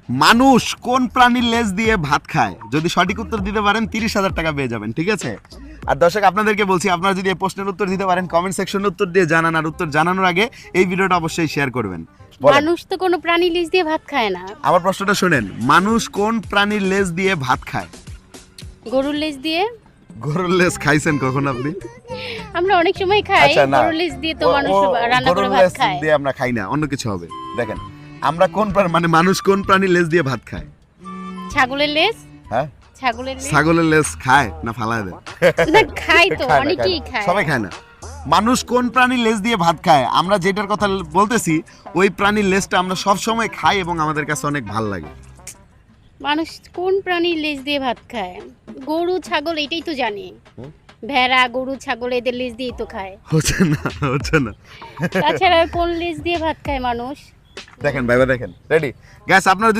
মানুষ কোন প্রাণীর লেজ দিয়ে ভাত খায়? যদি সঠিক উত্তর দিতে পারেন 30,000 টাকা পেয়ে যাবেন, ঠিক আছে? আর দর্শক আপনাদেরকে বলছি, আপনারা যদি এই প্রশ্নের উত্তর দিতে পারেন কমেন্ট সেকশনে উত্তর দিয়ে জানান, আর উত্তর জানানোর আগে এই ভিডিওটা অবশ্যই শেয়ার করবেন। বলেন। মানুষ তো কোনো প্রাণী লেজ দিয়ে ভাত খায় না। আমার প্রশ্নটা শুনেন, মানুষ কোন প্রাণীর লেজ দিয়ে ভাত খায়? গরুর লেজ দিয়ে। গরুর লেজ খাইছেন কখন আপনি? আমরা অনেক সময় খাই। আচ্ছা, না। গরুর লেজ দিয়ে তো মানুষ রান্না করে গরুর ভাত লেজ খায়। দিয়ে আমরা খাই না, অন্য কিছু হবে। দেখেন, আমরা কোন মানে মানুষ কোন প্রাণীর লেজ দিয়ে ভাত খায়? ছাগলের লেজ। হ্যাঁ, ছাগলের লেজ। ছাগলের লেজ খায় না ফালায় দেয়? না, খাই তো, খায় না, অনেকেই খায় না। খায়। সবাই খায় না। মানুষ কোন প্রাণীর লেজ দিয়ে ভাত খায়? আমরা যেটার কথা বলতেছি ওই প্রাণীর লেজটা আমরা সব সময় খাই এবং আমাদের কাছে অনেক ভালো লাগে। মানুষ কোন প্রাণীর লেজ দিয়ে ভাত খায়? গরু, ছাগল, এটাই তো জানি। ভেড়া, গরু, ছাগল এদের লেজ দিয়েই তো খায়। হচ্ছে না। তাছাড়া কোন লেজ দিয়ে ভাত খায় মানুষ? দেখেন ভাইবা, দেখেন। রেডি? গ্যাস, আপনারা যদি